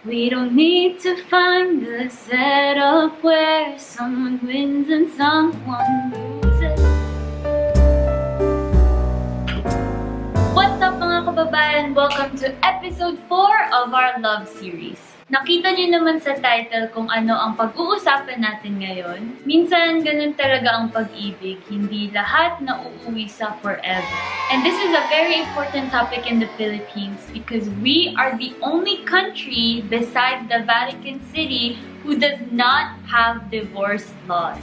We don't need to find the setup where someone wins and someone loses. What's up mga kababayan? Welcome to episode 4 of our love series. Nakita niyo naman sa title kung ano ang pag-uusapan natin ngayon. Minsan, ganun talaga ang pag-ibig. Hindi lahat na uuwi sa forever. And this is a very important topic in the Philippines because we are the only country besides the Vatican City who does not have divorce laws.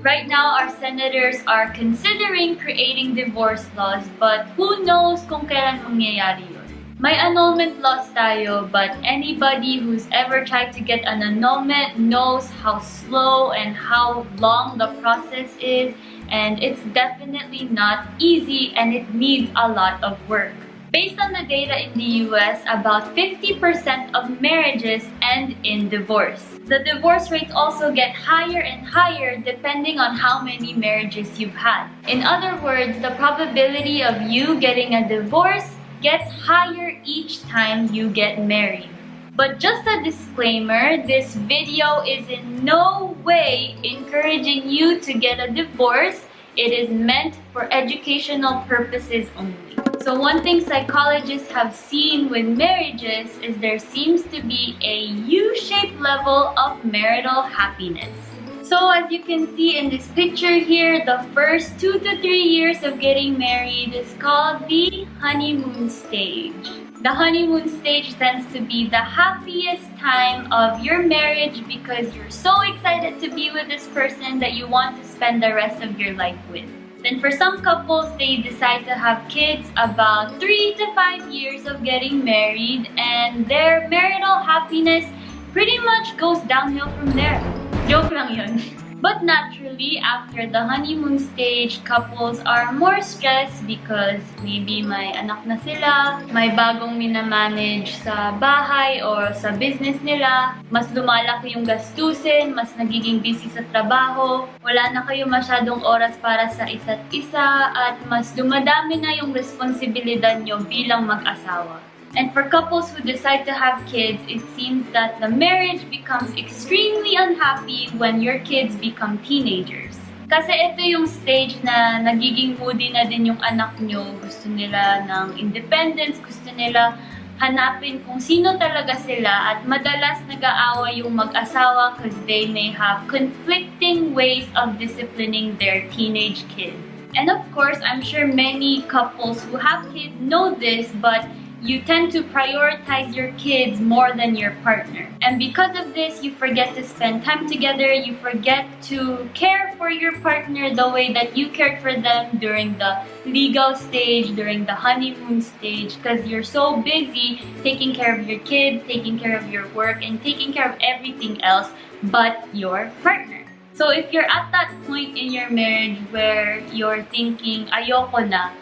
Right now, our senators are considering creating divorce laws, but who knows kung kailan mangyayari yun. May annulment laws tayo, but anybody who's ever tried to get an annulment knows how slow and how long the process is, and it's definitely not easy and it needs a lot of work. Based on the data in the US, about 50% of marriages end in divorce. The divorce rates also get higher and higher depending on how many marriages you've had. In other words, the probability of you getting a divorce gets higher each time you get married. But just a disclaimer, this video is in no way encouraging you to get a divorce. It is meant for educational purposes only. So one thing psychologists have seen with marriages is there seems to be a U-shaped level of marital happiness. So as you can see in this picture here, the first 2 to 3 years of getting married is called the honeymoon stage. The honeymoon stage tends to be the happiest time of your marriage because you're so excited to be with this person that you want to spend the rest of your life with. Then for some couples, they decide to have kids about 3 to 5 years of getting married and their marital happiness pretty much goes downhill from there. Joke lang yun. But naturally, after the honeymoon stage, couples are more stressed because maybe may anak na sila, may bagong minamanage sa bahay or sa business nila, mas lumalaki yung gastusin, mas nagiging busy sa trabaho, wala na kayo masyadong oras para sa isa't isa, at mas dumadami na yung responsibilidad nyo bilang mag-asawa. And for couples who decide to have kids, it seems that the marriage becomes extremely unhappy when your kids become teenagers. Kasi ito yung stage na nagiging moody na din yung anak nyo. Gusto nila ng independence, gusto nila hanapin kung sino talaga sila, at madalas nag-aaway yung mag-asawa because they may have conflicting ways of disciplining their teenage kids. And of course, I'm sure many couples who have kids know this, but you tend to prioritize your kids more than your partner. And because of this, you forget to spend time together, you forget to care for your partner the way that you cared for them during the legal stage, during the honeymoon stage, because you're so busy taking care of your kids, taking care of your work, and taking care of everything else but your partner. So if you're at that point in your marriage where you're thinking, ayoko na,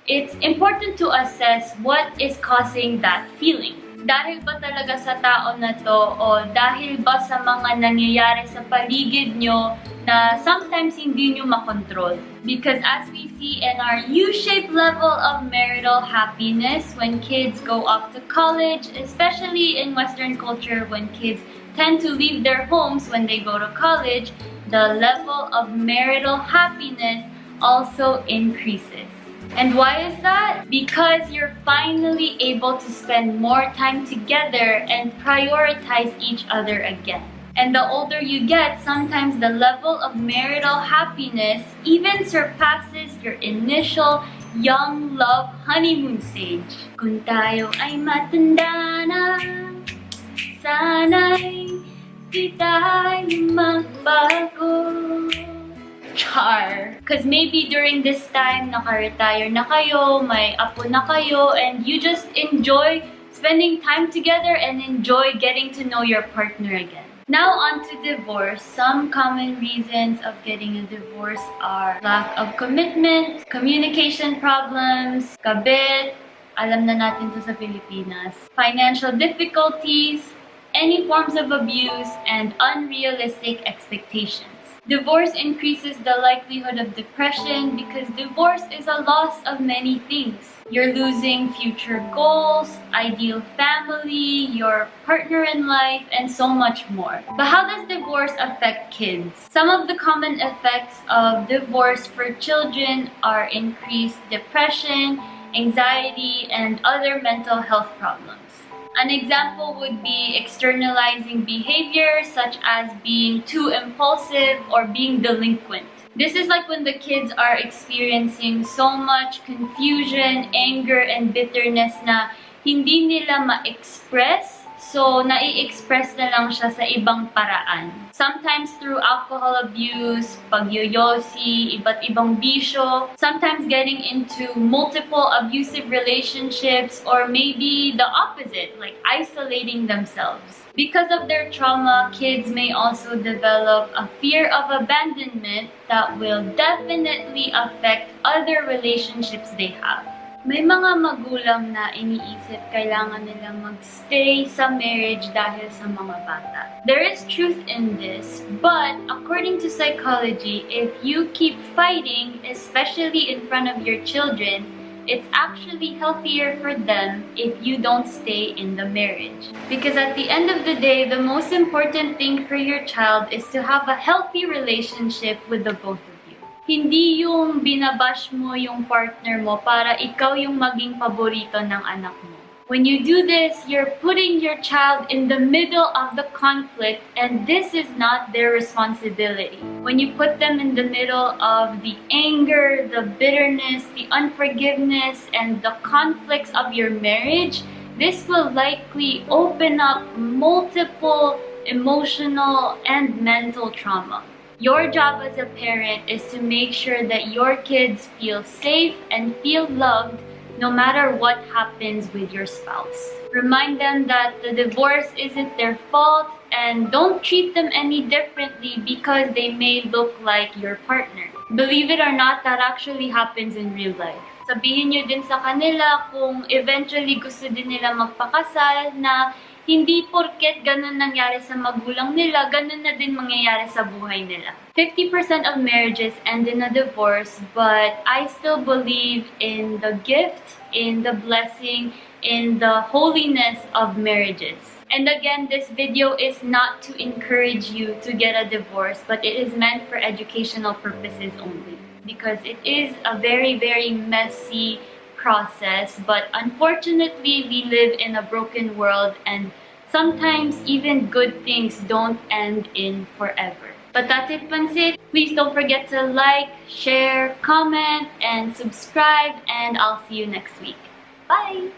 it's important to assess what is causing that feeling. Dahil ba talaga sa tao na to o dahil ba sa mga nangyayari sa paligid nyo na sometimes hindi nyo makontrol? Because as we see in our U-shaped level of marital happiness when kids go off to college, especially in Western culture when kids tend to leave their homes when they go to college, the level of marital happiness also increases. And why is that? Because you're finally able to spend more time together and prioritize each other again. And the older you get, sometimes the level of marital happiness even surpasses your initial young love honeymoon stage. Kung tayo ay matanda na, sana'y di tayo magbago. Char. Because maybe during this time, naka-retire na kayo, may apo na kayo, and you just enjoy spending time together and enjoy getting to know your partner again. Now on to divorce. Some common reasons of getting a divorce are lack of commitment, communication problems, kabit, alam na natin to sa Pilipinas, financial difficulties, any forms of abuse, and unrealistic expectations. Divorce increases the likelihood of depression because divorce is a loss of many things. You're losing future goals, ideal family, your partner in life, and so much more. But how does divorce affect kids? Some of the common effects of divorce for children are increased depression, anxiety, and other mental health problems. An example would be externalizing behavior such as being too impulsive or being delinquent. This is like when the kids are experiencing so much confusion, anger, and bitterness na hindi nila ma-express. So, nai-express na lang siya sa ibang paraan. Sometimes through alcohol abuse, pagyoyosi, iba't ibang bisyo, sometimes getting into multiple abusive relationships, or maybe the opposite, like isolating themselves. Because of their trauma, kids may also develop a fear of abandonment that will definitely affect other relationships they have. May mga magulang na iniisip kailangan nilang magstay sa marriage dahil sa mga bata. There is truth in this, but according to psychology, if you keep fighting, especially in front of your children, it's actually healthier for them if you don't stay in the marriage. Because at the end of the day, the most important thing for your child is to have a healthy relationship with the both of you. Hindi yung binabash mo yung partner mo para ikaw yung maging paborito ng anak mo. When you do this, you're putting your child in the middle of the conflict, and this is not their responsibility. When you put them in the middle of the anger, the bitterness, the unforgiveness, and the conflicts of your marriage, this will likely open up multiple emotional and mental trauma. Your job as a parent is to make sure that your kids feel safe and feel loved no matter what happens with your spouse. Remind them that the divorce isn't their fault, and don't treat them any differently because they may look like your partner. Believe it or not, that actually happens in real life. Sabihin nyo din sa kanila kung eventually gusto din nila magpakasal na hindi porket ganun nangyari sa magulang nila, ganun na din mangyayari sa buhay nila. 50% of marriages end in a divorce, but I still believe in the gift, in the blessing, in the holiness of marriages. And again, this video is not to encourage you to get a divorce, but it is meant for educational purposes only. Because it is a very, very messy process, but unfortunately, we live in a broken world, and sometimes even good things don't end in forever. But that's it, Pansit. Please don't forget to like, share, comment, and subscribe, and I'll see you next week. Bye!